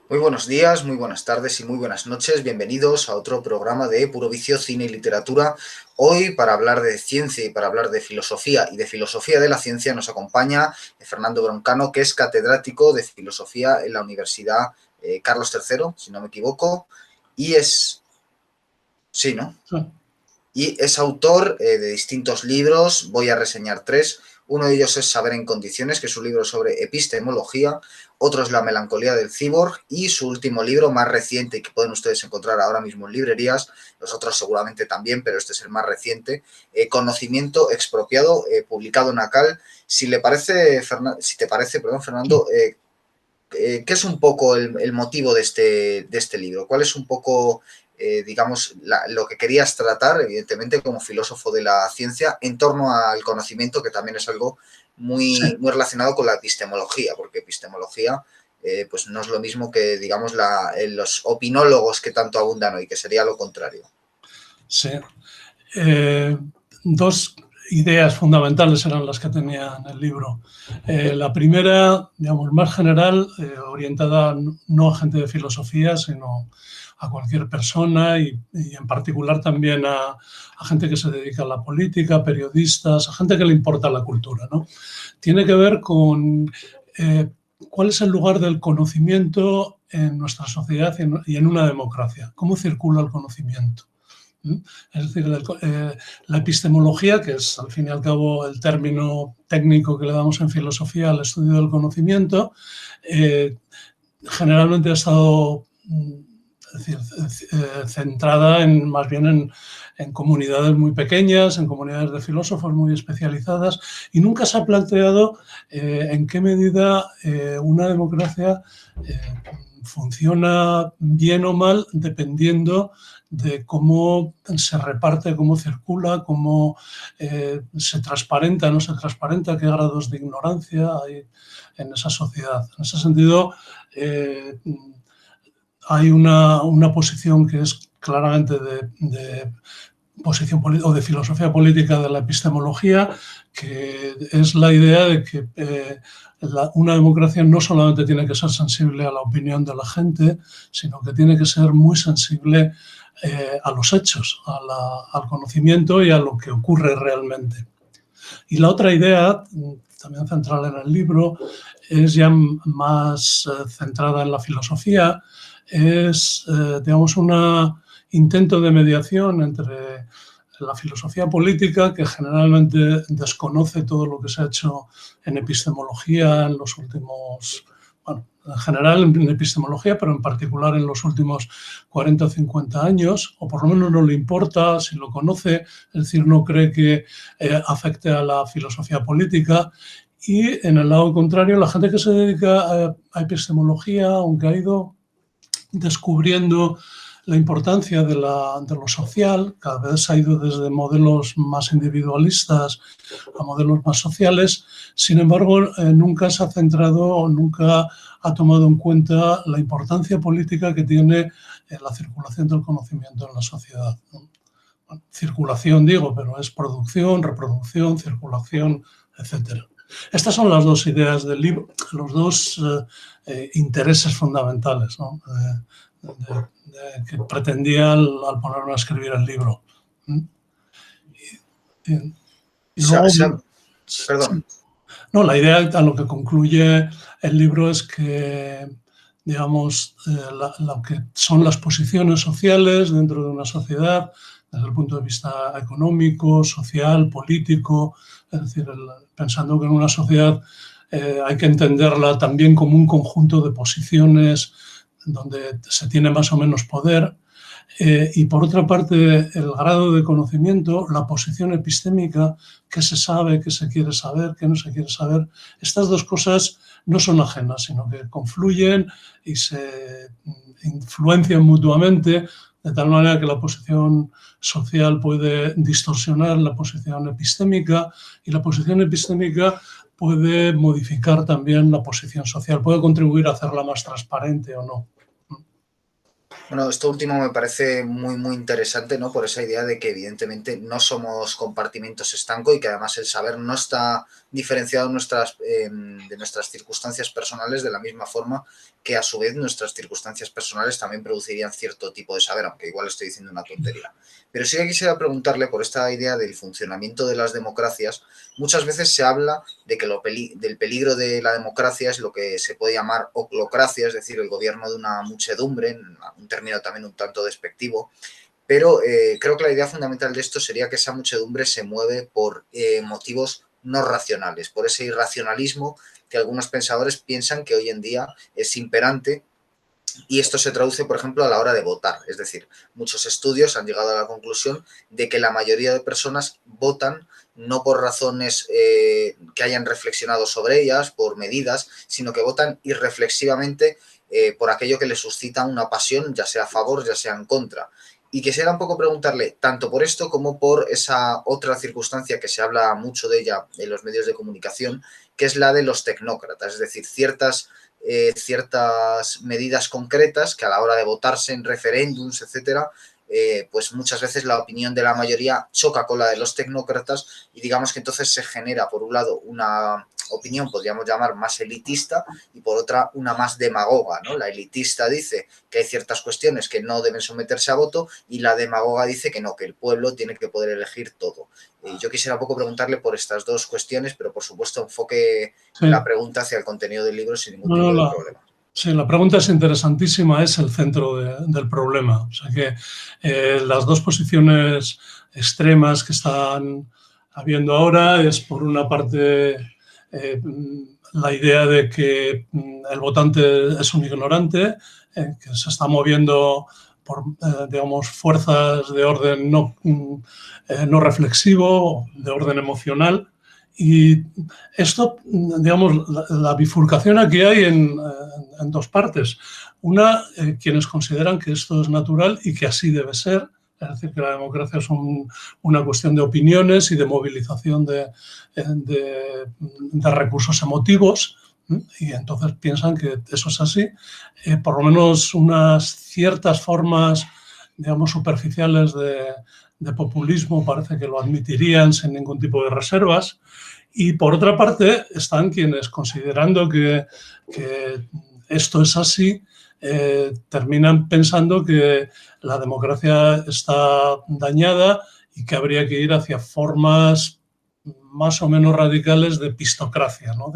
Muy buenos días, muy buenas tardes y muy buenas noches. Bienvenidos a otro programa de Puro Vicio, Cine y Literatura. Hoy, para hablar de ciencia y para hablar de filosofía y de filosofía de la ciencia, nos acompaña Fernando Broncano, que es catedrático de filosofía en la Universidad Carlos III, si no me equivoco, y es... Sí, ¿no? Sí. Y es autor de distintos libros. Voy a reseñar tres. Uno de ellos es Saber en Condiciones, que es un libro sobre epistemología. Otro es La melancolía del cyborg. Y su último libro, más reciente, que pueden ustedes encontrar ahora mismo en librerías, los otros seguramente también, pero este es el más reciente, Conocimiento expropiado, publicado en ACAL. Si te parece, Fernando, ¿qué es un poco el motivo de este libro? ¿Cuál es un poco, digamos, lo que querías tratar, evidentemente, como filósofo de la ciencia, en torno al conocimiento, que también es algo Sí, muy relacionado con la epistemología, porque epistemología pues no es lo mismo que, digamos, los opinólogos que tanto abundan hoy, que sería lo contrario? sí. Dos ideas fundamentales eran las que tenía en el libro. La primera, digamos, más general, orientada no a gente de filosofía, sino a cualquier persona y en particular también a gente que se dedica a la política, periodistas, a gente que le importa la cultura, ¿no? Tiene que ver con cuál es el lugar del conocimiento en nuestra sociedad y en una democracia. ¿Cómo circula el conocimiento? Es decir, la epistemología, que es al fin y al cabo el término técnico que le damos en filosofía al estudio del conocimiento, generalmente ha estado centrada más bien en comunidades muy pequeñas, en comunidades de filósofos muy especializadas, y nunca se ha planteado en qué medida una democracia funciona bien o mal dependiendo de cómo se reparte, cómo circula, cómo se transparenta, no se transparenta, qué grados de ignorancia hay en esa sociedad. En ese sentido, hay una posición que es claramente de posición o de filosofía política de la epistemología, que es la idea de que una democracia no solamente tiene que ser sensible a la opinión de la gente, sino que tiene que ser muy sensible a los hechos, al conocimiento y a lo que ocurre realmente. Y la otra idea, también central en el libro, es ya más centrada en la filosofía, es, digamos, un intento de mediación entre la filosofía política, que generalmente desconoce todo lo que se ha hecho en epistemología en los últimos, bueno, en general en epistemología, pero en particular en los últimos 40 o 50 años, o por lo menos no le importa si lo conoce, es decir, no cree que afecte a la filosofía política. Y en el lado contrario, la gente que se dedica a epistemología, aunque ha ido descubriendo la importancia de lo social, cada vez ha ido desde modelos más individualistas a modelos más sociales, sin embargo, nunca se ha centrado o nunca ha tomado en cuenta la importancia política que tiene la circulación del conocimiento en la sociedad. Bueno, circulación digo, pero es producción, reproducción, circulación, etcétera. Estas son las dos ideas del libro, los dos intereses fundamentales, ¿no? Que pretendía al ponerme a escribir el libro. Y luego, Perdón. no, la idea a lo que concluye el libro es que, digamos, lo que son las posiciones sociales dentro de una sociedad, desde el punto de vista económico, social, político, es decir, pensando que en una sociedad hay que entenderla también como un conjunto de posiciones donde se tiene más o menos poder. Y por otra parte, el grado de conocimiento, la posición epistémica, qué se sabe, qué se quiere saber, qué no se quiere saber, estas dos cosas no son ajenas, sino que confluyen y se influencian mutuamente, de tal manera que la posición social puede distorsionar la posición epistémica y la posición epistémica puede modificar también la posición social, puede contribuir a hacerla más transparente o no. Bueno, esto último me parece muy interesante, ¿no? Por esa idea de que evidentemente no somos compartimentos estancos y que además el saber no está diferenciado de nuestras circunstancias personales de la misma forma que a su vez nuestras circunstancias personales también producirían cierto tipo de saber, aunque igual estoy diciendo una tontería. Pero sí que quisiera preguntarle por esta idea del funcionamiento de las democracias. Muchas veces se habla de que del peligro de la democracia es lo que se puede llamar oclocracia, es decir, el gobierno de una muchedumbre, un término también un tanto despectivo, pero creo que la idea fundamental de esto sería que esa muchedumbre se mueve por motivos no racionales, por ese irracionalismo que algunos pensadores piensan que hoy en día es imperante. Y esto se traduce, por ejemplo, a la hora de votar. Es decir, muchos estudios han llegado a la conclusión de que la mayoría de personas votan no por razones que hayan reflexionado sobre ellas, por medidas, sino que votan irreflexivamente por aquello que les suscita una pasión, ya sea a favor, ya sea en contra. Y quisiera un poco preguntarle, tanto por esto como por esa otra circunstancia que se habla mucho de ella en los medios de comunicación, que es la de los tecnócratas, es decir, ciertas medidas concretas que a la hora de votarse en referéndums, etcétera, pues muchas veces la opinión de la mayoría choca con la de los tecnócratas y digamos que entonces se genera, por un lado, una opinión, podríamos llamar, más elitista y por otra, una más demagoga, ¿no? La elitista dice que hay ciertas cuestiones que no deben someterse a voto y la demagoga dice que no, que el pueblo tiene que poder elegir todo. Yo quisiera un poco preguntarle por estas dos cuestiones, pero por supuesto enfoque Sí. la pregunta hacia el contenido del libro sin ningún No, tipo no, de problema. Sí, la pregunta es interesantísima, es el centro del problema. O sea que las dos posiciones extremas que están habiendo ahora es, por una parte, la idea de que el votante es un ignorante, que se está moviendo por, digamos, fuerzas de orden no reflexivo, de orden emocional. Y esto, digamos, la bifurcación aquí hay en dos partes. Una, quienes consideran que esto es natural y que así debe ser, es decir, que la democracia es una cuestión de opiniones y de movilización de recursos emotivos, y entonces piensan que eso es así. Por lo menos unas ciertas formas, digamos, superficiales de populismo parece que lo admitirían sin ningún tipo de reservas. Y por otra parte están quienes, considerando que esto es así, terminan pensando que la democracia está dañada y que habría que ir hacia formas más o menos radicales de pistocracia, ¿no?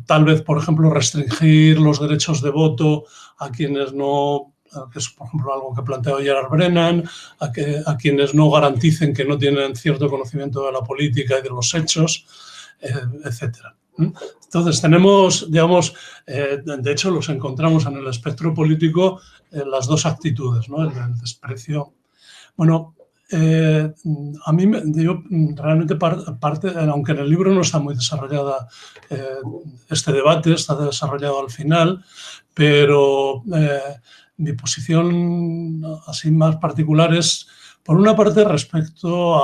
Tal vez, por ejemplo, restringir los derechos de voto a quienes no, que es, por ejemplo, algo que planteó Gerard Brennan, a quienes no garanticen que no tienen cierto conocimiento de la política y de los hechos, etcétera. Entonces tenemos, digamos, de hecho los encontramos en el espectro político las dos actitudes, ¿no? El desprecio. Bueno, a mí, yo realmente aunque en el libro no está muy desarrollada este debate, está desarrollado al final, pero mi posición así más particular es, por una parte, respecto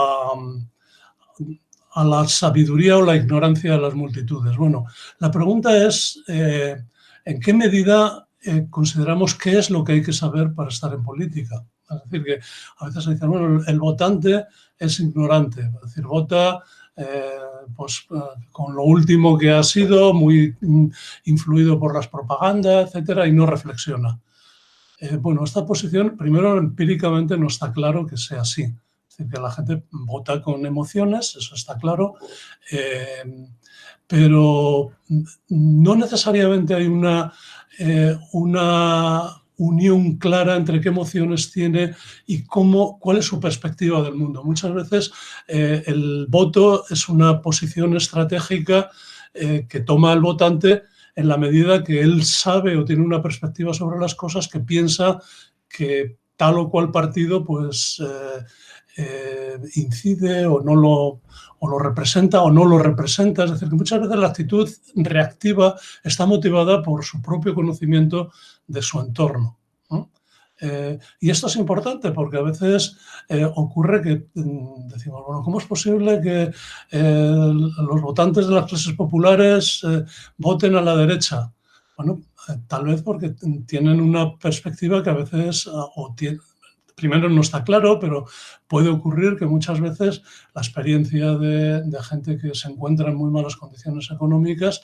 a la sabiduría o la ignorancia de las multitudes. Bueno, la pregunta es, ¿en qué medida consideramos qué es lo que hay que saber para estar en política? Es decir, que a veces se dice, bueno, el votante es ignorante, es decir, vota con lo último que ha sido, muy influido por las propagandas, etcétera, y no reflexiona. Bueno, esta posición, primero, empíricamente no está claro que sea así. Es decir, que la gente vota con emociones, eso está claro, pero no necesariamente hay una unión clara entre qué emociones tiene y cuál es su perspectiva del mundo. Muchas veces el voto es una posición estratégica que toma el votante en la medida que él sabe o tiene una perspectiva sobre las cosas, que piensa que tal o cual partido pues incide o lo representa o no lo representa. Es decir, que muchas veces la actitud reactiva está motivada por su propio conocimiento de su entorno, ¿no? Y esto es importante porque a veces ocurre que decimos, bueno, ¿cómo es posible que los votantes de las clases populares voten a la derecha? Bueno, tal vez porque tienen una perspectiva que a veces, primero no está claro, pero puede ocurrir que muchas veces la experiencia de gente que se encuentra en muy malas condiciones económicas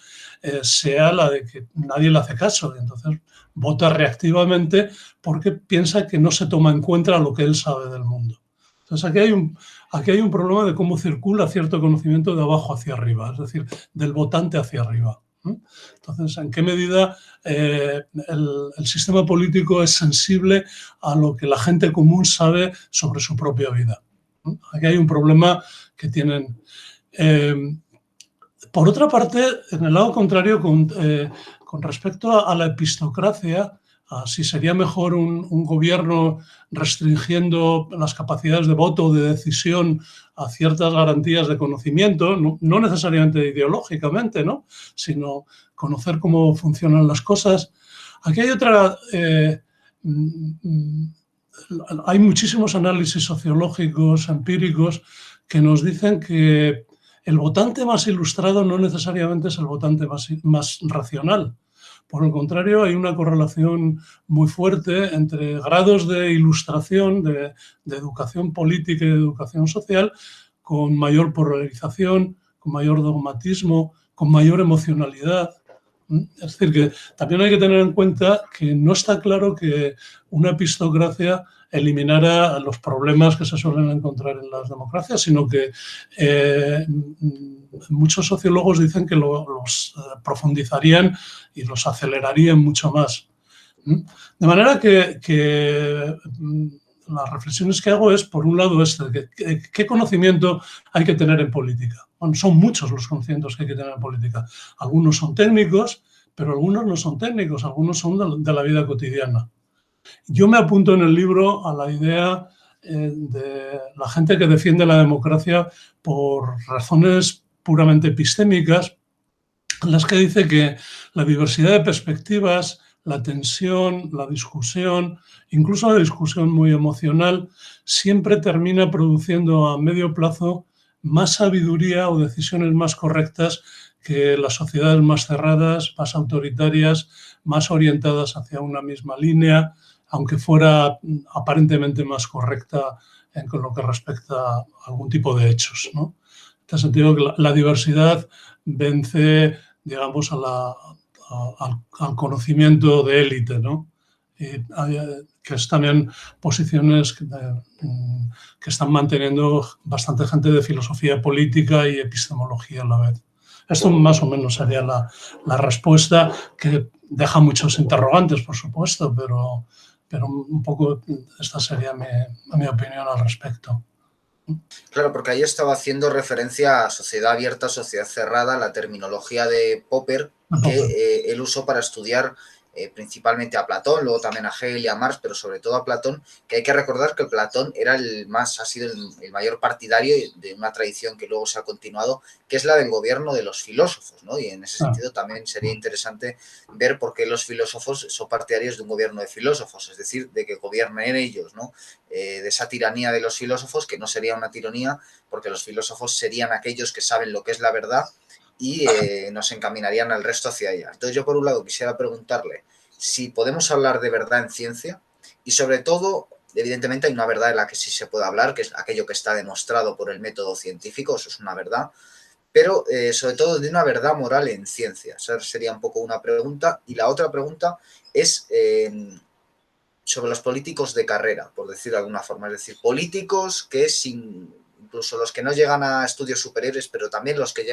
sea la de que nadie le hace caso y entonces vota reactivamente porque piensa que no se toma en cuenta lo que él sabe del mundo. Entonces aquí hay un problema de cómo circula cierto conocimiento de abajo hacia arriba, es decir, del votante hacia arriba. Entonces, ¿en qué medida el sistema político es sensible a lo que la gente común sabe sobre su propia vida? Aquí hay un problema que tienen. Por otra parte, en el lado contrario, con respecto a la epistocracia, si sería mejor un gobierno restringiendo las capacidades de voto o de decisión a ciertas garantías de conocimiento, no necesariamente ideológicamente, ¿no?, sino conocer cómo funcionan las cosas. Aquí hay hay muchísimos análisis sociológicos, empíricos, que nos dicen que el votante más ilustrado no necesariamente es el votante más racional. Por el contrario, hay una correlación muy fuerte entre grados de ilustración, de educación política y de educación social, con mayor polarización, con mayor dogmatismo, con mayor emocionalidad. Es decir, que también hay que tener en cuenta que no está claro que una epistocracia eliminara los problemas que se suelen encontrar en las democracias, sino que muchos sociólogos dicen que los profundizarían y los acelerarían mucho más. De manera que las reflexiones que hago es, por un lado, ¿qué conocimiento hay que tener en política? Bueno, son muchos los conocimientos que hay que tener en política. Algunos son técnicos, pero algunos no son técnicos, algunos son de la vida cotidiana. Yo me apunto en el libro a la idea de la gente que defiende la democracia por razones puramente epistémicas, en las que dice que la diversidad de perspectivas, la tensión, la discusión, incluso la discusión muy emocional, siempre termina produciendo a medio plazo más sabiduría o decisiones más correctas que las sociedades más cerradas, más autoritarias, más orientadas hacia una misma línea, aunque fuera aparentemente más correcta con lo que respecta a algún tipo de hechos, ¿no? En este sentido, la diversidad vence, digamos, al conocimiento de élite, ¿no? Que es también posiciones que están manteniendo bastante gente de filosofía política y epistemología a la vez. Esto más o menos sería la respuesta, que deja muchos interrogantes, por supuesto, pero un poco esta sería mi opinión al respecto. Claro, porque ahí estaba haciendo referencia a sociedad abierta, sociedad cerrada, la terminología de Popper que él usó para estudiar principalmente a Platón, luego también a Hegel y a Marx, pero sobre todo a Platón, que hay que recordar que Platón era ha sido el mayor partidario de una tradición que luego se ha continuado, que es la del gobierno de los filósofos, ¿no? Y en ese sentido también sería interesante ver por qué los filósofos son partidarios de un gobierno de filósofos, es decir, de que gobiernen ellos, ¿no? De esa tiranía de los filósofos, que no sería una tiranía, porque los filósofos serían aquellos que saben lo que es la verdad y nos encaminarían al resto hacia ella. Entonces yo, por un lado, quisiera preguntarle si podemos hablar de verdad en ciencia y, sobre todo, evidentemente hay una verdad en la que sí se puede hablar, que es aquello que está demostrado por el método científico, eso es una verdad, pero sobre todo de una verdad moral en ciencia. Esa sería un poco una pregunta. Y la otra pregunta es sobre los políticos de carrera, por decir de alguna forma, es decir, políticos que incluso los que no llegan a estudios superiores, pero también los que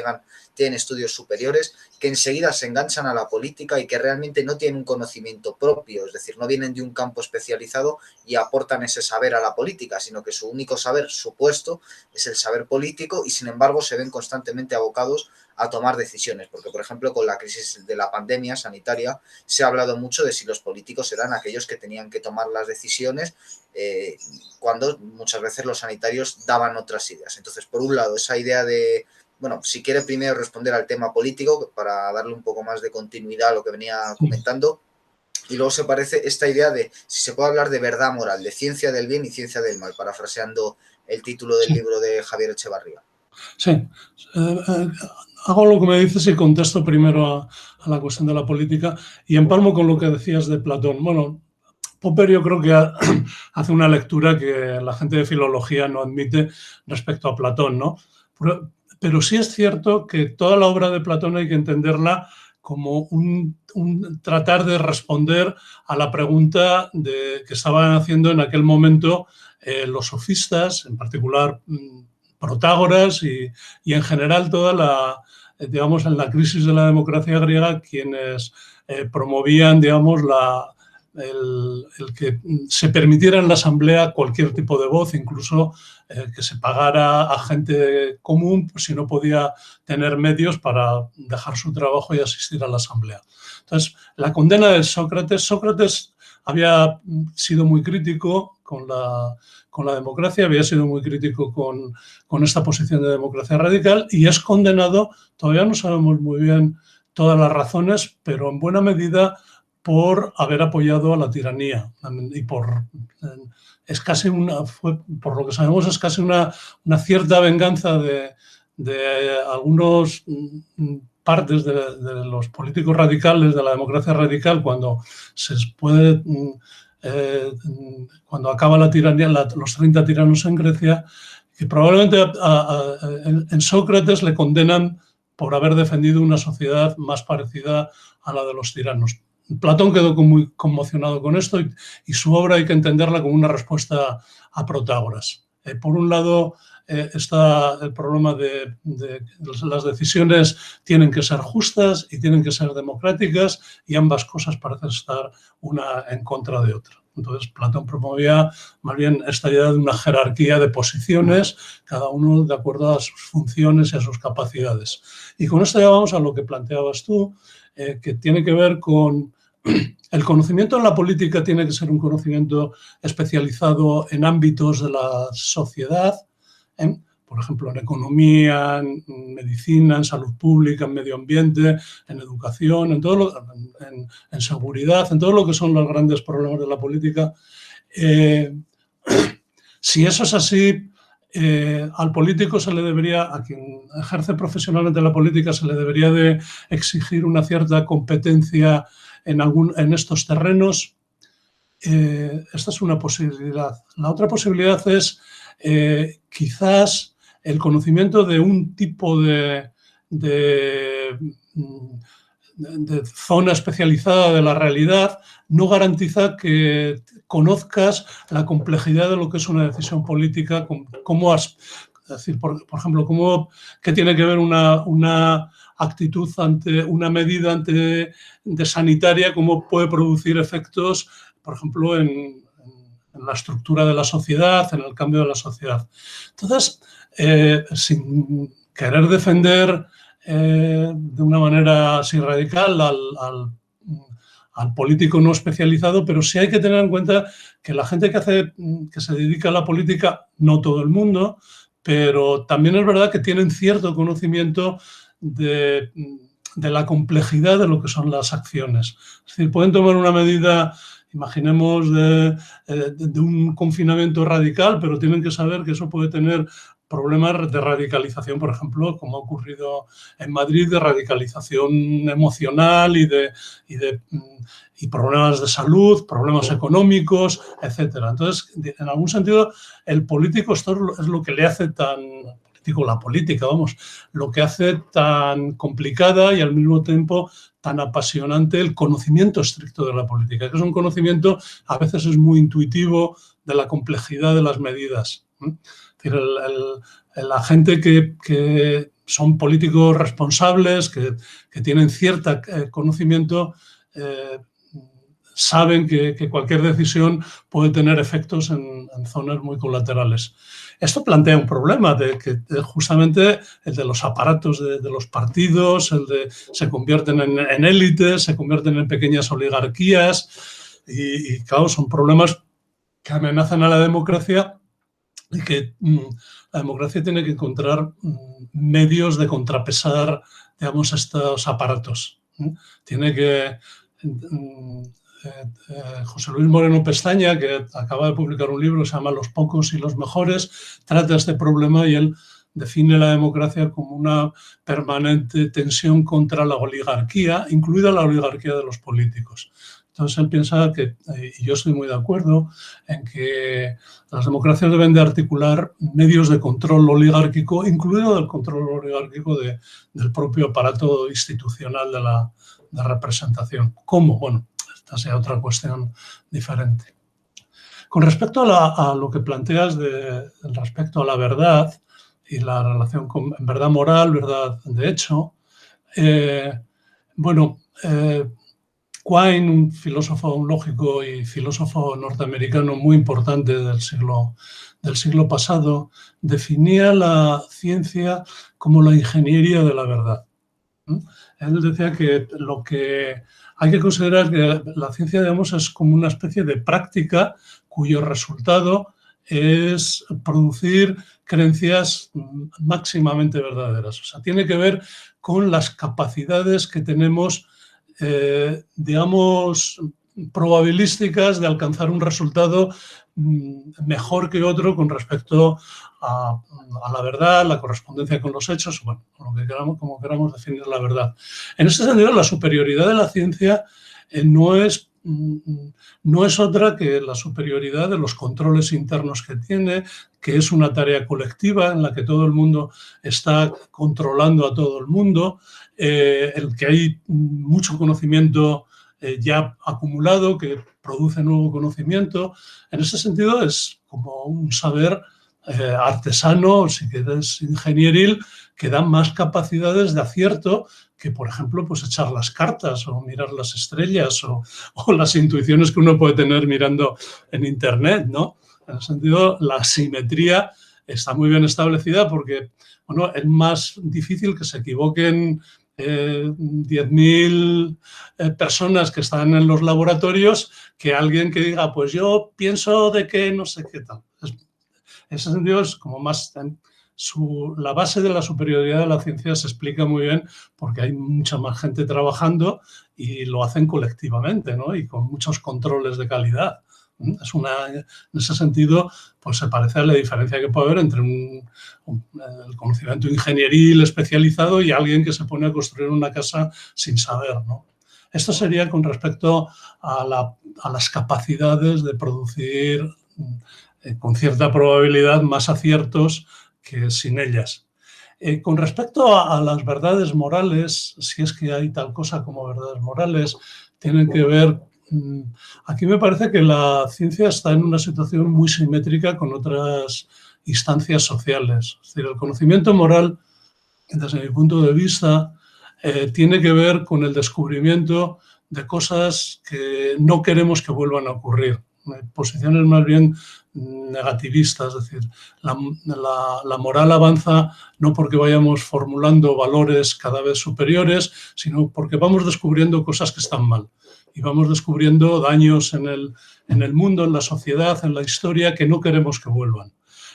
tienen estudios superiores, que enseguida se enganchan a la política y que realmente no tienen un conocimiento propio, es decir, no vienen de un campo especializado y aportan ese saber a la política, sino que su único saber supuesto es el saber político y, sin embargo, se ven constantemente abocados a tomar decisiones, porque, por ejemplo, con la crisis de la pandemia sanitaria se ha hablado mucho de si los políticos eran aquellos que tenían que tomar las decisiones cuando muchas veces los sanitarios daban otras ideas. Entonces, por un lado, esa idea de, bueno, si quiere primero responder al tema político para darle un poco más de continuidad a lo que venía comentando, y luego se parece esta idea de si se puede hablar de verdad moral, de ciencia del bien y ciencia del mal, parafraseando el título del libro de Javier Echevarría. Sí. hago lo que me dices y contesto primero a la cuestión de la política y empalmo con lo que decías de Platón. Bueno, Popper yo creo que hace una lectura que la gente de filología no admite respecto a Platón, ¿no? Pero sí es cierto que toda la obra de Platón hay que entenderla como un tratar de responder a la pregunta que estaban haciendo en aquel momento los sofistas, en particular Protágoras y en general toda digamos, en la crisis de la democracia griega, quienes promovían, digamos, el que se permitiera en la asamblea cualquier tipo de voz, incluso que se pagara a gente común pues, si no podía tener medios para dejar su trabajo y asistir a la asamblea. Entonces, la condena de Sócrates había sido muy crítico con la democracia, había sido muy crítico con esta posición de democracia radical y es condenado, todavía no sabemos muy bien todas las razones, pero en buena medida por haber apoyado a la tiranía y es casi por lo que sabemos, es casi una cierta venganza de algunos partes de los políticos radicales, de la democracia radical, cuando cuando acaba la tiranía, los 30 tiranos en Grecia, que probablemente en Sócrates le condenan por haber defendido una sociedad más parecida a la de los tiranos. Platón quedó muy conmocionado con esto y su obra hay que entenderla como una respuesta a Protágoras. Por un lado está el problema de las decisiones tienen que ser justas y tienen que ser democráticas y ambas cosas parecen estar una en contra de otra. Entonces Platón promovía más bien esta idea de una jerarquía de posiciones, cada uno de acuerdo a sus funciones y a sus capacidades. Y con esto ya vamos a lo que planteabas tú, que tiene que ver con el conocimiento en la política tiene que ser un conocimiento especializado en ámbitos de la sociedad, por ejemplo, en economía, en medicina, en salud pública, en medio ambiente, en educación, en seguridad, en todo lo que son los grandes problemas de la política. Si eso es así, al político a quien ejerce profesionalmente la política, se le debería de exigir una cierta competencia en estos terrenos. Esta es una posibilidad. La otra posibilidad es quizás el conocimiento de un tipo de zona especializada de la realidad no garantiza que conozcas la complejidad de lo que es una decisión política, es decir, por ejemplo, qué tiene que ver una actitud ante una medida de sanitaria, cómo puede producir efectos, por ejemplo, en la estructura de la sociedad, en el cambio de la sociedad. Entonces, sin querer defender de una manera así radical al político no especializado, pero sí hay que tener en cuenta que la gente que se dedica a la política, no todo el mundo, pero también es verdad que tienen cierto conocimiento de la complejidad de lo que son las acciones. Es decir, pueden tomar una medida, imaginemos, de un confinamiento radical, pero tienen que saber que eso puede tener problemas de radicalización, por ejemplo, como ha ocurrido en Madrid, de radicalización emocional y problemas de salud, problemas económicos, etcétera. Entonces, en algún sentido, el político, esto es lo que le hace la política, lo que hace tan complicada y al mismo tiempo tan apasionante el conocimiento estricto de la política, que es un conocimiento, a veces es muy intuitivo, de la complejidad de las medidas. Es decir, la gente que son políticos responsables, que tienen cierto conocimiento, saben que cualquier decisión puede tener efectos en zonas muy colaterales. Esto plantea un problema justamente el de los aparatos de los partidos, se convierten en élites, se convierten en pequeñas oligarquías y claro, son problemas que amenazan a la democracia y que la democracia tiene que encontrar medios de contrapesar, digamos, estos aparatos. Tiene que... José Luis Moreno Pestaña, que acaba de publicar un libro que se llama Los pocos y los mejores, trata este problema y él define la democracia como una permanente tensión contra la oligarquía, incluida la oligarquía de los políticos. Entonces él piensa que, y yo estoy muy de acuerdo, en que las democracias deben de articular medios de control oligárquico, incluido el control oligárquico del propio aparato institucional de representación. ¿Cómo? Bueno, esta sea otra cuestión diferente. Con respecto a lo que planteas respecto a la verdad y la relación con verdad moral, verdad de hecho, Quine, un filósofo, un lógico y filósofo norteamericano muy importante del siglo pasado, definía la ciencia como la ingeniería de la verdad. Él decía que lo que hay que considerar es que la ciencia, digamos, es como una especie de práctica cuyo resultado es producir creencias máximamente verdaderas. O sea, tiene que ver con las capacidades que tenemos, digamos, probabilísticas de alcanzar un resultado mejor que otro con respecto a la verdad, la correspondencia con los hechos, bueno, lo que queramos, como queramos definir la verdad. En ese sentido, la superioridad de la ciencia no es otra que la superioridad de los controles internos que tiene, que es una tarea colectiva en la que todo el mundo está controlando a todo el mundo, el que hay mucho conocimiento ya acumulado que produce nuevo conocimiento. En ese sentido es como un saber artesano, si quieres ingenieril, que da más capacidades de acierto que, por ejemplo, pues echar las cartas o mirar las estrellas o las intuiciones que uno puede tener mirando en Internet, ¿no? En ese sentido, la simetría está muy bien establecida porque, bueno, es más difícil que se equivoquen 10.000 personas que están en los laboratorios que alguien que diga, pues yo pienso de que no sé qué tal. En ese sentido es como más... la base de la superioridad de la ciencia se explica muy bien porque hay mucha más gente trabajando y lo hacen colectivamente, ¿no? Y con muchos controles de calidad. En ese sentido, pues se parece a la diferencia que puede haber entre el conocimiento ingenieril especializado y alguien que se pone a construir una casa sin saber, ¿no? Esto sería con respecto a las capacidades de producir con cierta probabilidad más aciertos que sin ellas. Con respecto a las verdades morales, si es que hay tal cosa como verdades morales, tienen que ver... Aquí me parece que la ciencia está en una situación muy simétrica con otras instancias sociales. Es decir, el conocimiento moral, desde mi punto de vista, tiene que ver con el descubrimiento de cosas que no queremos que vuelvan a ocurrir. Posiciones más bien negativistas, es decir, la moral avanza no porque vayamos formulando valores cada vez superiores, sino porque vamos descubriendo cosas que están mal y vamos descubriendo daños en el mundo, en la sociedad, en la historia que no queremos que vuelvan.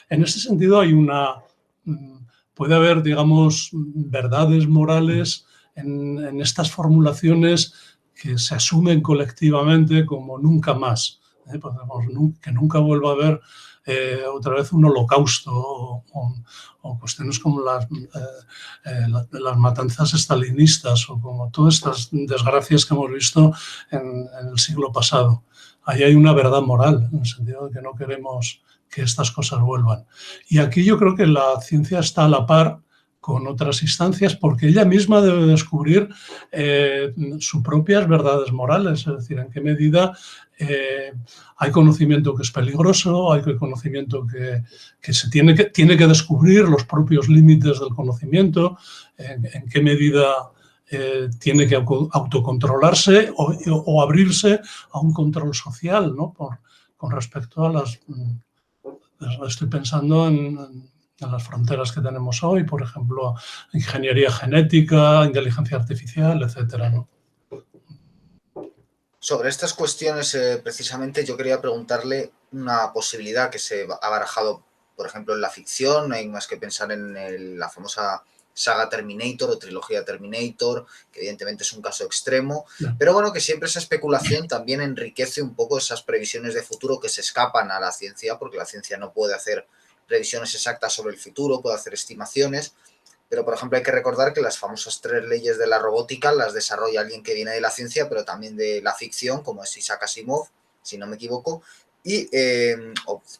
En ese sentido puede haber, digamos, verdades morales en estas formulaciones que se asumen colectivamente como nunca más. Que nunca vuelva a haber otra vez un holocausto o cuestiones como las matanzas estalinistas o como todas estas desgracias que hemos visto en el siglo pasado. Ahí hay una verdad moral, en el sentido de que no queremos que estas cosas vuelvan. Y aquí yo creo que la ciencia está a la par con otras instancias, porque ella misma debe descubrir sus propias verdades morales, es decir, en qué medida hay conocimiento que es peligroso, hay conocimiento que se tiene que descubrir los propios límites del conocimiento, en qué medida tiene que autocontrolarse o abrirse a un control social, ¿no? Con respecto a las... Estoy pensando en las fronteras que tenemos hoy, por ejemplo, ingeniería genética, inteligencia artificial, etcétera, ¿no? Sobre estas cuestiones, precisamente, yo quería preguntarle una posibilidad que se ha barajado, por ejemplo, en la ficción. No hay más que pensar en la famosa saga Terminator o trilogía Terminator, que evidentemente es un caso extremo, pero bueno, que siempre esa especulación también enriquece un poco esas previsiones de futuro que se escapan a la ciencia, porque la ciencia no puede hacer previsiones exactas sobre el futuro, puede hacer estimaciones, pero por ejemplo hay que recordar que las famosas 3 leyes de la robótica las desarrolla alguien que viene de la ciencia, pero también de la ficción, como es Isaac Asimov, si no me equivoco, y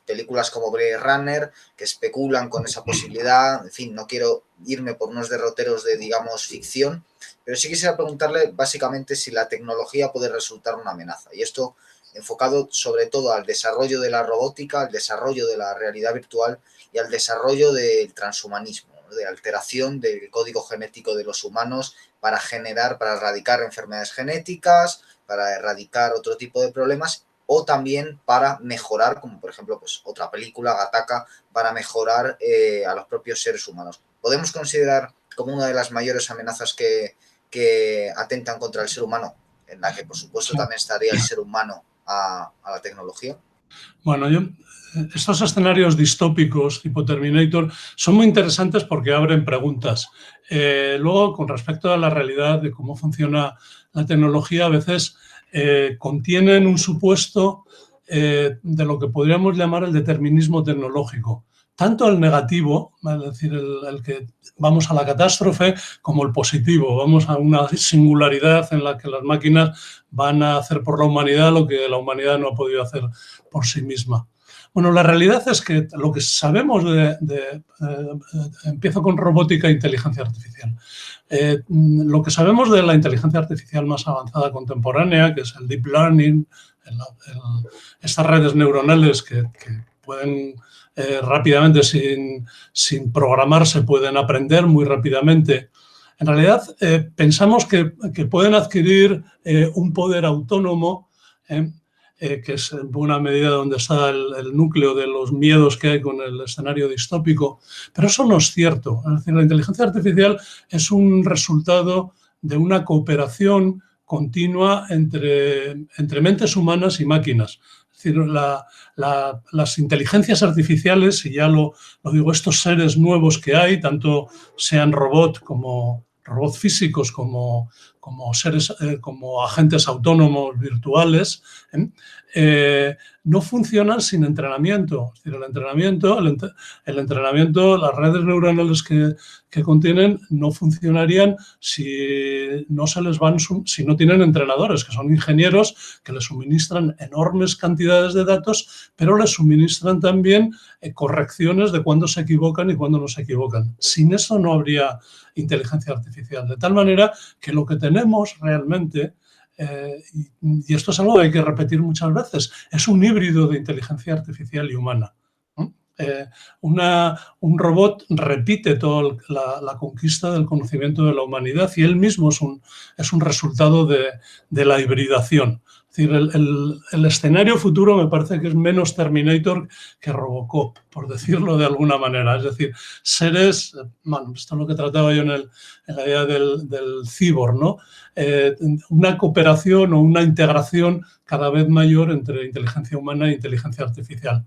películas como Blade Runner que especulan con esa posibilidad. En fin, no quiero irme por unos derroteros de, digamos, ficción, pero sí quisiera preguntarle básicamente si la tecnología puede resultar una amenaza, y esto enfocado sobre todo al desarrollo de la robótica, al desarrollo de la realidad virtual y al desarrollo del transhumanismo, de alteración del código genético de los humanos para erradicar enfermedades genéticas, para erradicar otro tipo de problemas, o también para mejorar, como por ejemplo pues otra película, Gattaca, para mejorar a los propios seres humanos. ¿Podemos considerar como una de las mayores amenazas que atentan contra el ser humano, en la que por supuesto también estaría el ser humano a la tecnología? Bueno, estos escenarios distópicos tipo Terminator son muy interesantes porque abren preguntas. Luego, con respecto a la realidad de cómo funciona la tecnología, a veces contienen un supuesto de lo que podríamos llamar el determinismo tecnológico. Tanto el negativo, es decir, el que vamos a la catástrofe, como el positivo, vamos a una singularidad en la que las máquinas van a hacer por la humanidad lo que la humanidad no ha podido hacer por sí misma. Bueno, la realidad es que lo que sabemos empiezo con robótica e inteligencia artificial. Lo que sabemos de la inteligencia artificial más avanzada contemporánea, que es el deep learning, estas redes neuronales que pueden rápidamente, sin programarse, pueden aprender muy rápidamente. En realidad, pensamos que pueden adquirir un poder autónomo, que es en buena medida donde está el núcleo de los miedos que hay con el escenario distópico, pero eso no es cierto. Es decir, la inteligencia artificial es un resultado de una cooperación continua entre mentes humanas y máquinas. Es decir, las inteligencias artificiales, y ya lo digo, estos seres nuevos que hay, tanto sean robots físicos como seres, como agentes autónomos virtuales, no funcionan sin entrenamiento. Es decir, el entrenamiento, las redes neuronales que contienen no funcionarían si no tienen entrenadores, que son ingenieros que les suministran enormes cantidades de datos, pero les suministran también correcciones de cuándo se equivocan y cuándo no se equivocan. Sin eso no habría inteligencia artificial. De tal manera que lo que tenemos realmente, y esto es algo que hay que repetir muchas veces, es un híbrido de inteligencia artificial y humana. Un robot repite toda la conquista del conocimiento de la humanidad y él mismo es un resultado de la hibridación. Es decir, el escenario futuro me parece que es menos Terminator que Robocop, por decirlo de alguna manera. Es decir, seres, bueno, esto es lo que trataba yo en la idea del cyborg, ¿no? Una cooperación o una integración cada vez mayor entre inteligencia humana e inteligencia artificial.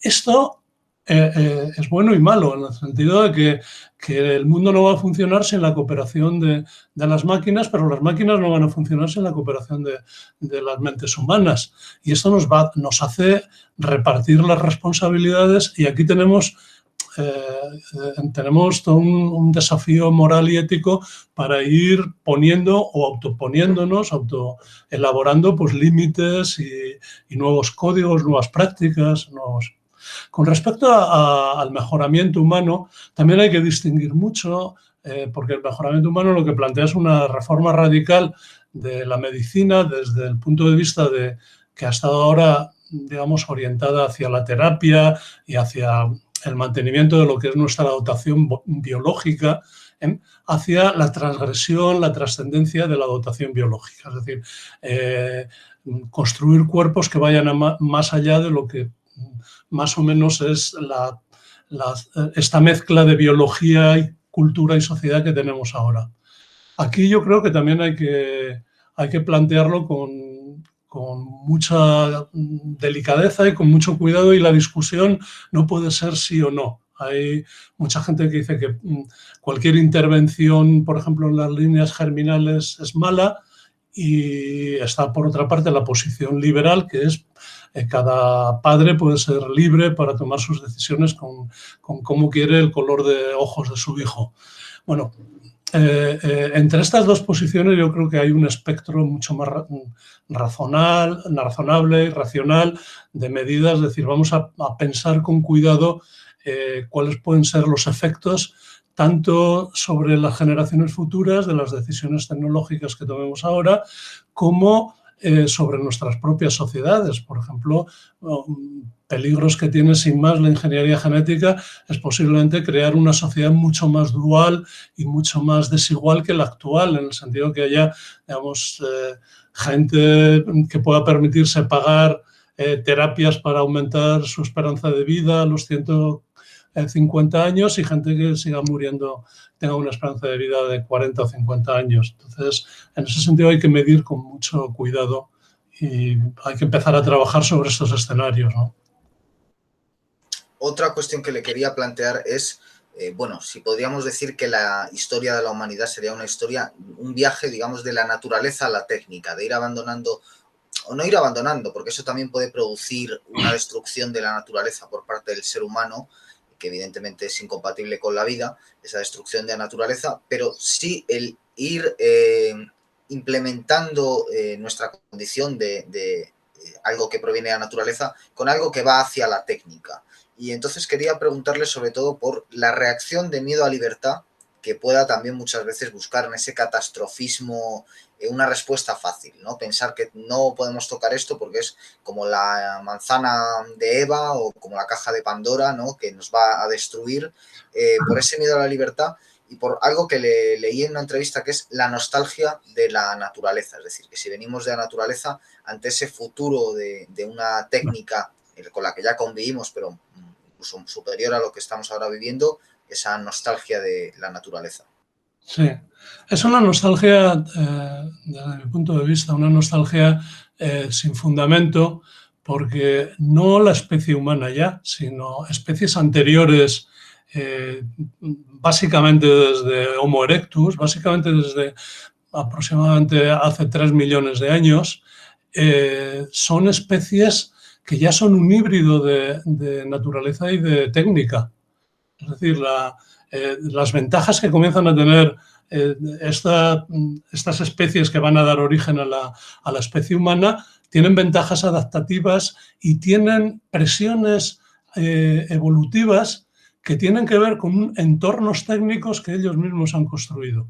Esto es bueno y malo, en el sentido de que el mundo no va a funcionar sin la cooperación de las máquinas, pero las máquinas no van a funcionar sin la cooperación de las mentes humanas. Y esto nos hace repartir las responsabilidades, y aquí tenemos todo un desafío moral y ético para ir poniendo o autoponiéndonos, autoelaborando pues, límites y nuevos códigos, nuevas prácticas, Con respecto al mejoramiento humano, también hay que distinguir mucho, porque el mejoramiento humano lo que plantea es una reforma radical de la medicina desde el punto de vista de que ha estado ahora, digamos, orientada hacia la terapia y hacia el mantenimiento de lo que es nuestra dotación biológica, hacia la transgresión, la trascendencia de la dotación biológica. Es decir, construir cuerpos que vayan más allá de lo que más o menos es esta mezcla de biología, cultura y sociedad que tenemos ahora. Aquí yo creo que también hay que plantearlo con mucha delicadeza y con mucho cuidado, y la discusión no puede ser sí o no. Hay mucha gente que dice que cualquier intervención, por ejemplo, en las líneas germinales es mala, y está, por otra parte, la posición liberal, que es cada padre puede ser libre para tomar sus decisiones con cómo quiere el color de ojos de su hijo. Bueno, entre estas dos posiciones yo creo que hay un espectro mucho más razonable y racional de medidas, es decir, vamos a pensar con cuidado cuáles pueden ser los efectos tanto sobre las generaciones futuras de las decisiones tecnológicas que tomemos ahora, como sobre nuestras propias sociedades. Por ejemplo, peligros que tiene sin más la ingeniería genética es posiblemente crear una sociedad mucho más dual y mucho más desigual que la actual, en el sentido que haya, digamos, gente que pueda permitirse pagar terapias para aumentar su esperanza de vida a los 150 años y gente que siga muriendo, tenga una esperanza de vida de 40 o 50 años. Entonces, en ese sentido hay que medir con mucho cuidado y hay que empezar a trabajar sobre estos escenarios, ¿no? Otra cuestión que le quería plantear es, bueno, si podríamos decir que la historia de la humanidad sería una historia, un viaje, digamos, de la naturaleza a la técnica, de ir abandonando, o no ir abandonando, porque eso también puede producir una destrucción de la naturaleza por parte del ser humano, que evidentemente es incompatible con la vida, esa destrucción de la naturaleza, pero sí el ir implementando nuestra condición de algo que proviene de la naturaleza con algo que va hacia la técnica. Y entonces quería preguntarle sobre todo por la reacción de miedo a libertad que pueda también muchas veces buscar en ese catastrofismo una respuesta fácil, ¿no? Pensar que no podemos tocar esto porque es como la manzana de Eva o como la caja de Pandora, ¿no? Que nos va a destruir por ese miedo a la libertad y por algo que leí en una entrevista que es la nostalgia de la naturaleza. Es decir, que si venimos de la naturaleza ante ese futuro de una técnica con la que ya convivimos, pero incluso superior a lo que estamos ahora viviendo, esa nostalgia de la naturaleza. Sí, es una nostalgia, desde mi punto de vista, una nostalgia sin fundamento, porque no la especie humana ya, sino especies anteriores, básicamente desde Homo erectus, básicamente desde aproximadamente hace 3 millones de años, son especies que ya son un híbrido de naturaleza y de técnica. Es decir, las ventajas que comienzan a tener estas especies que van a dar origen a la especie humana tienen ventajas adaptativas y tienen presiones evolutivas que tienen que ver con entornos técnicos que ellos mismos han construido.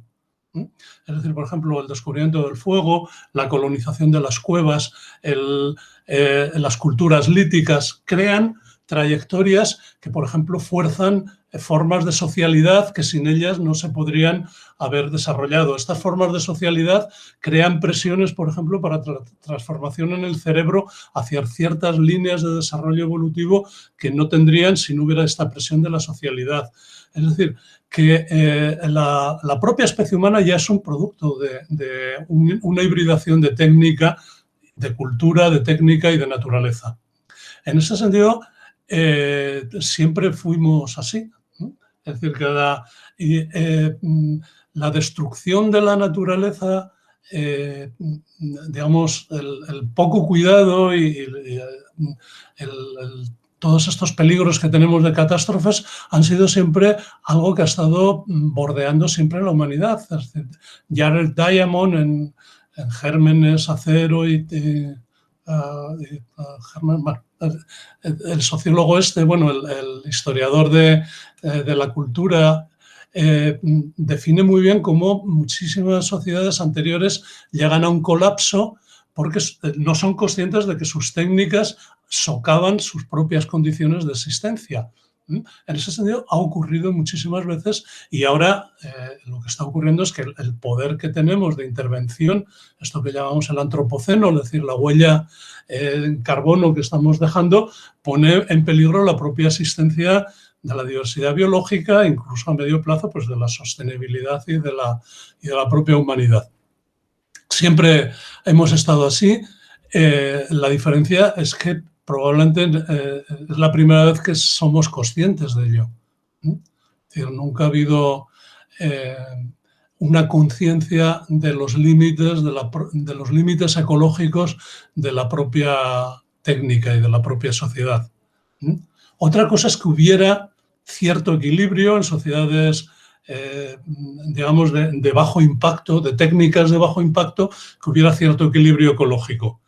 Es decir, por ejemplo, el descubrimiento del fuego, la colonización de las cuevas, las culturas líticas crean trayectorias que, por ejemplo, fuerzan formas de socialidad que sin ellas no se podrían haber desarrollado. Estas formas de socialidad crean presiones, por ejemplo, para transformación en el cerebro hacia ciertas líneas de desarrollo evolutivo que no tendrían si no hubiera esta presión de la socialidad. Es decir, que la propia especie humana ya es un producto de una hibridación de técnica, de cultura, de técnica y de naturaleza. En ese sentido, siempre fuimos así, ¿no? Es decir, que la destrucción de la naturaleza, digamos, el poco cuidado y todos estos peligros que tenemos de catástrofes han sido siempre algo que ha estado bordeando siempre la humanidad. Es decir, Jared Diamond en Gérmenes, Acero el sociólogo el historiador de la cultura, define muy bien cómo muchísimas sociedades anteriores llegan a un colapso porque no son conscientes de que sus técnicas socavan sus propias condiciones de existencia. En ese sentido ha ocurrido muchísimas veces y ahora lo que está ocurriendo es que el poder que tenemos de intervención, esto que llamamos el antropoceno, es decir, la huella en carbono que estamos dejando, pone en peligro la propia existencia de la diversidad biológica, incluso a medio plazo, pues de la sostenibilidad y de la propia humanidad. Siempre hemos estado así. La diferencia es que probablemente es la primera vez que somos conscientes de ello. Es decir, nunca ha habido una conciencia de los límites, de los límites ecológicos de la propia técnica y de la propia sociedad. Otra cosa es que hubiera cierto equilibrio en sociedades, digamos, de bajo impacto, de técnicas de bajo impacto, que hubiera cierto equilibrio ecológico,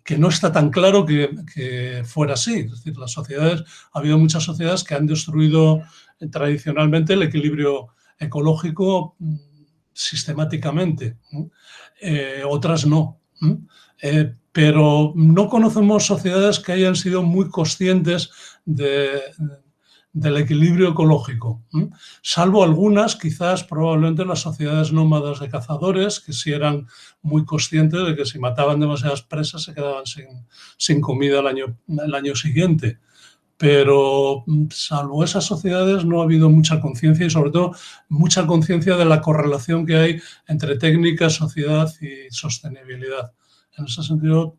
que no está tan claro que fuera así. Es decir, ha habido muchas sociedades que han destruido tradicionalmente el equilibrio ecológico sistemáticamente, otras no. Pero no conocemos sociedades que hayan sido muy conscientes del equilibrio ecológico, salvo algunas, quizás probablemente las sociedades nómadas de cazadores, que sí eran muy conscientes de que si mataban demasiadas presas se quedaban sin comida el año siguiente. Pero salvo esas sociedades no ha habido mucha conciencia y sobre todo mucha conciencia de la correlación que hay entre técnica, sociedad y sostenibilidad. En ese sentido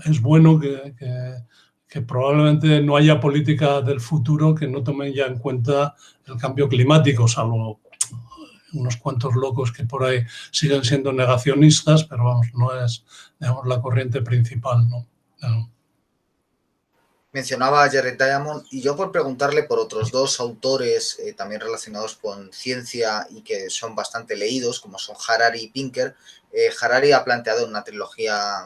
es bueno que probablemente no haya política del futuro que no tomen ya en cuenta el cambio climático, salvo unos cuantos locos que por ahí siguen siendo negacionistas, pero vamos, no es, digamos, la corriente principal, ¿no? Mencionaba a Jared Diamond y yo por preguntarle por otros dos autores también relacionados con ciencia y que son bastante leídos, como son Harari y Pinker. Harari ha planteado una trilogía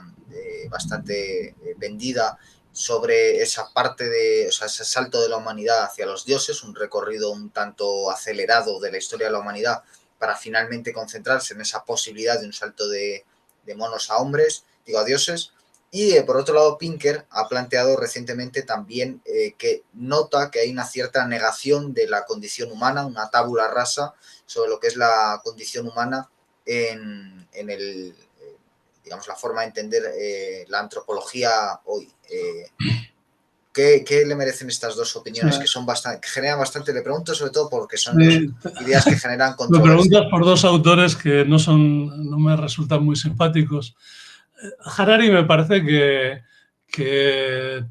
bastante vendida sobre esa parte de, o sea, ese salto de la humanidad hacia los dioses, un recorrido un tanto acelerado de la historia de la humanidad para finalmente concentrarse en esa posibilidad de un salto de monos a hombres, digo a dioses. Y por otro lado, Pinker ha planteado recientemente también que nota que hay una cierta negación de la condición humana, una tabula rasa sobre lo que es la condición humana en el, digamos, la forma de entender la antropología hoy. ¿Qué le merecen estas dos opiniones que son que generan bastante? Le pregunto sobre todo porque son dos ideas que generan controversia. Me preguntas por dos autores que no me resultan muy simpáticos. Harari me parece que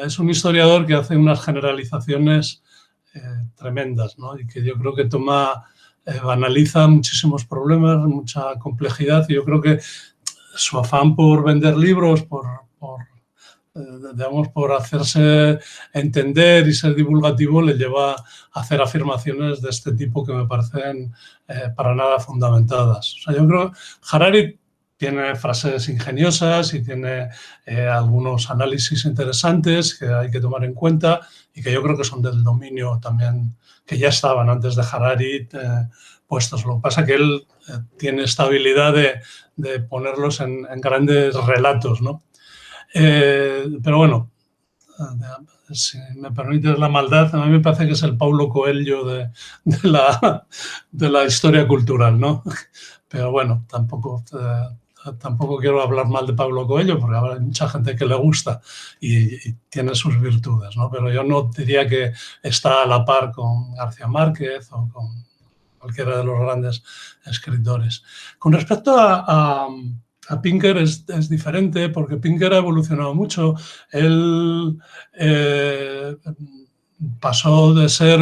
es un historiador que hace unas generalizaciones tremendas, ¿no? Y que yo creo que banaliza muchísimos problemas, mucha complejidad, y yo creo que su afán por vender libros, digamos, por hacerse entender y ser divulgativo, le lleva a hacer afirmaciones de este tipo que me parecen para nada fundamentadas. O sea, yo creo que Harari tiene frases ingeniosas y tiene algunos análisis interesantes que hay que tomar en cuenta y que yo creo que son del dominio también, que ya estaban antes de Harari puestos. Lo que pasa es que él tiene esta habilidad de ponerlos en grandes relatos, ¿no? Pero bueno, si me permites la maldad, a mí me parece que es el Paulo Coelho de la historia cultural, ¿no? Pero bueno, tampoco quiero hablar mal de Paulo Coelho porque hay mucha gente que le gusta y tiene sus virtudes, ¿no? Pero yo no diría que está a la par con García Márquez o con cualquiera de los grandes escritores. Con respecto a Pinker es diferente porque Pinker ha evolucionado mucho. Él pasó de ser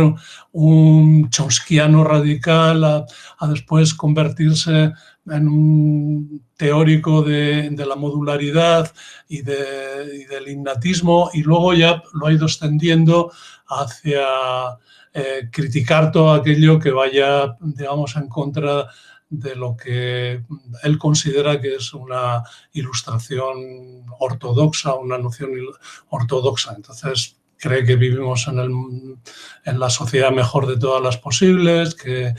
un chomskiano radical a después convertirse en un teórico de la modularidad y del innatismo, y luego ya lo ha ido extendiendo hacia criticar todo aquello que vaya, digamos, en contra de lo que él considera que es una ilustración ortodoxa, una noción ortodoxa. Entonces, cree que vivimos en la sociedad mejor de todas las posibles, que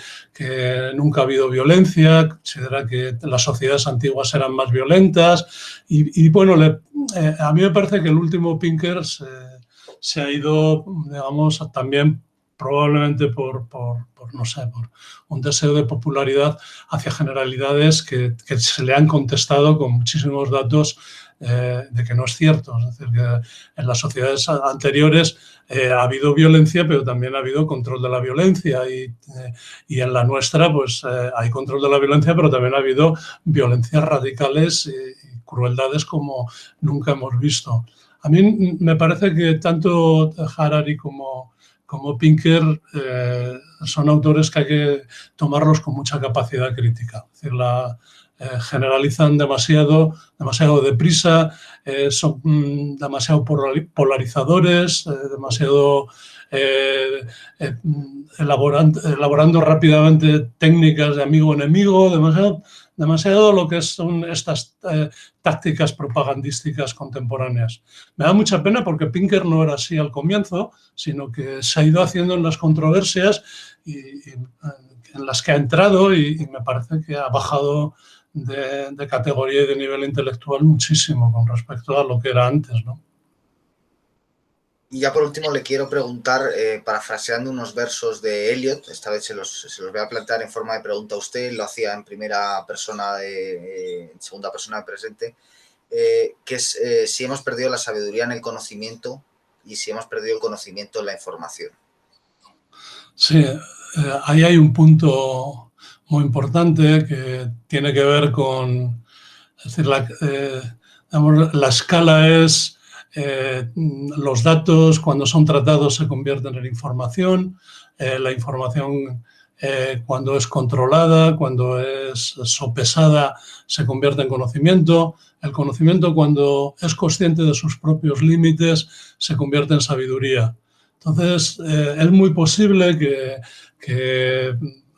nunca ha habido violencia, considera que las sociedades antiguas eran más violentas y bueno, a mí me parece que el último Pinker se ha ido, digamos, también probablemente por un deseo de popularidad hacia generalidades que se le han contestado con muchísimos datos de que no es cierto. Es decir, que en las sociedades anteriores ha habido violencia, pero también ha habido control de la violencia y en la nuestra pues hay control de la violencia, pero también ha habido violencias radicales y crueldades como nunca hemos visto. A mí me parece que tanto Harari como como Pinker, son autores que hay que tomarlos con mucha capacidad crítica. Es decir, generalizan demasiado deprisa, son demasiado polarizadores, demasiado elaborando rápidamente técnicas de amigo-enemigo, demasiado lo que son estas tácticas propagandísticas contemporáneas. Me da mucha pena porque Pinker no era así al comienzo, sino que se ha ido haciendo en las controversias y en las que ha entrado y me parece que ha bajado de categoría y de nivel intelectual muchísimo con respecto a lo que era antes, ¿no? Y ya por último le quiero preguntar, parafraseando unos versos de Eliot, esta vez se los voy a plantear en forma de pregunta a usted, lo hacía en primera persona, en segunda persona de presente, que es si hemos perdido la sabiduría en el conocimiento y si hemos perdido el conocimiento en la información. Sí, ahí hay un punto muy importante que tiene que ver con, es decir, la escala es los datos cuando son tratados se convierten en información, la información cuando es controlada, cuando es sopesada se convierte en conocimiento, el conocimiento cuando es consciente de sus propios límites se convierte en sabiduría. Entonces, es muy posible que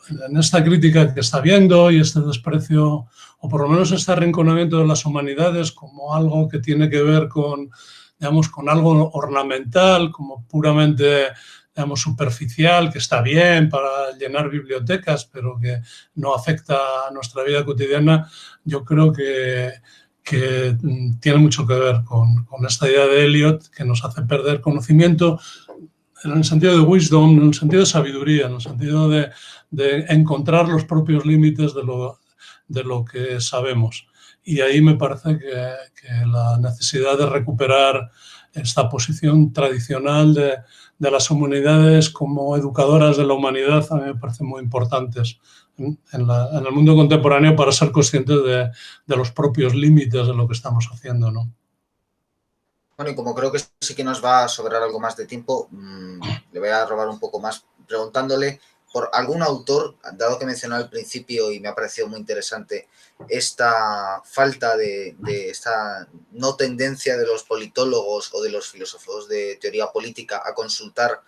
en esta crítica que está viendo y este desprecio, o por lo menos este arrinconamiento de las humanidades como algo que tiene que ver con, digamos, con algo ornamental, como puramente, digamos, superficial, que está bien para llenar bibliotecas, pero que no afecta a nuestra vida cotidiana, yo creo que tiene mucho que ver con esta idea de Eliot que nos hace perder conocimiento en el sentido de wisdom, en el sentido de sabiduría, en el sentido de encontrar los propios límites de lo que sabemos. Y ahí me parece que la necesidad de recuperar esta posición tradicional de las humanidades como educadoras de la humanidad a mí me parece muy importantes en el mundo contemporáneo para ser conscientes de los propios límites de lo que estamos haciendo, ¿no? Bueno, y como creo que sí que nos va a sobrar algo más de tiempo, le voy a robar un poco más preguntándole por algún autor, dado que mencionó al principio y me ha parecido muy interesante esta falta de esta no tendencia de los politólogos o de los filósofos de teoría política a consultar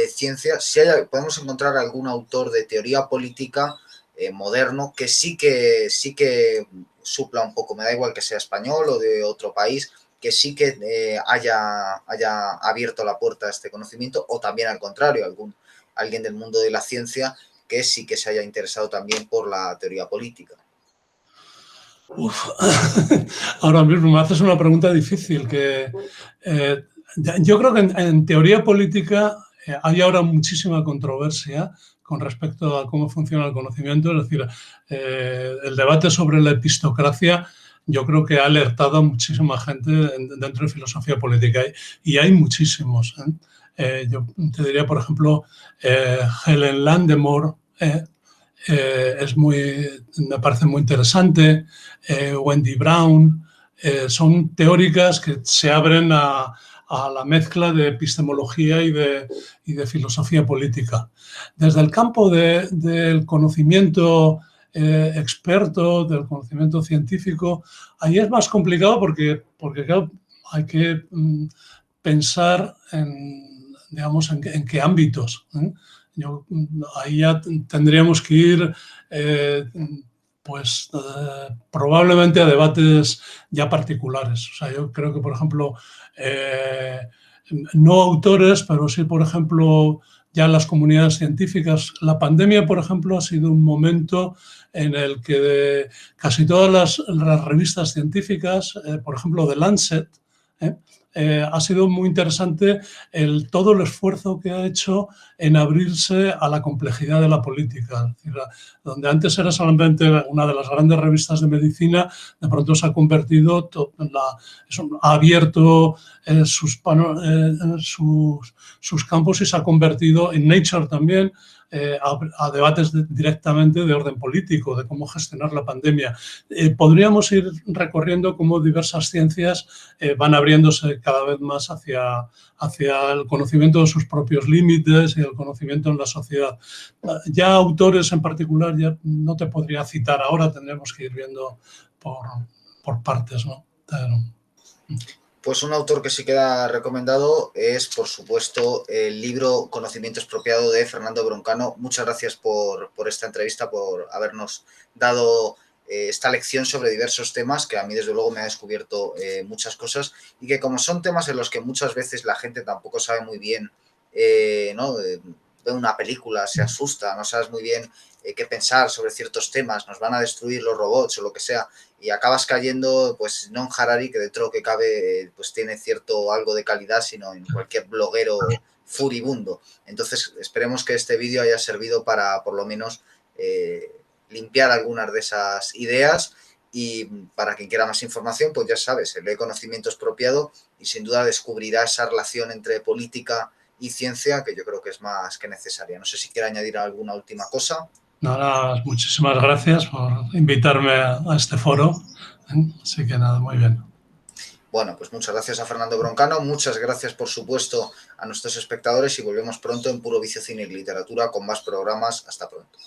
ciencia, si podemos encontrar algún autor de teoría política moderno que sí que supla un poco, me da igual que sea español o de otro país, que sí que haya abierto la puerta a este conocimiento, o también al contrario, alguien del mundo de la ciencia que sí que se haya interesado también por la teoría política. Uf. Ahora mismo me haces una pregunta difícil. Yo creo que en teoría política hay ahora muchísima controversia con respecto a cómo funciona el conocimiento. Es decir, el debate sobre la epistocracia yo creo que ha alertado a muchísima gente dentro de filosofía política y hay muchísimos. Yo te diría, por ejemplo, Helen Landemore, me parece muy interesante, Wendy Brown, son teóricas que se abren a la mezcla de epistemología y de filosofía política. Desde el campo del conocimiento experto, del conocimiento científico, ahí es más complicado porque claro, hay que pensar en qué ámbitos. Ahí ya tendríamos que ir probablemente a debates ya particulares. O sea, yo creo que, por ejemplo, no autores, pero sí, por ejemplo, ya las comunidades científicas. La pandemia, por ejemplo, ha sido un momento en el que casi todas las revistas científicas, por ejemplo, The Lancet, ha sido muy interesante todo el esfuerzo que ha hecho en abrirse a la complejidad de la política. Es decir, donde antes era solamente una de las grandes revistas de medicina, de pronto se ha convertido, ha abierto sus campos y se ha convertido en Nature también, a debates directamente de orden político, de cómo gestionar la pandemia. Podríamos ir recorriendo cómo diversas ciencias van abriéndose cada vez más hacia el conocimiento de sus propios límites y el conocimiento en la sociedad. Ya autores en particular ya no te podría citar ahora, tendremos que ir viendo por partes, ¿no? Pues un autor que sí queda recomendado es, por supuesto, el libro Conocimiento Expropiado de Fernando Broncano. Muchas gracias por esta entrevista, por habernos dado esta lección sobre diversos temas que a mí desde luego me ha descubierto muchas cosas y que como son temas en los que muchas veces la gente tampoco sabe muy bien, ¿no? Ve una película, se asusta, no sabes muy bien qué pensar sobre ciertos temas, nos van a destruir los robots o lo que sea, y acabas cayendo pues no en Harari, que dentro que cabe pues tiene cierto algo de calidad, sino en cualquier bloguero furibundo. Entonces esperemos que este vídeo haya servido para por lo menos limpiar algunas de esas ideas, y para quien quiera más información pues ya sabes, lee Conocimiento Expropiado y sin duda descubrirá esa relación entre política y ciencia que yo creo que es más que necesaria. No sé si quiere añadir alguna última cosa. Nada, muchísimas gracias por invitarme a este foro. Así que nada, muy bien. Bueno, pues muchas gracias a Fernando Broncano, muchas gracias por supuesto a nuestros espectadores y volvemos pronto en Puro Vicio Cine y Literatura con más programas. Hasta pronto.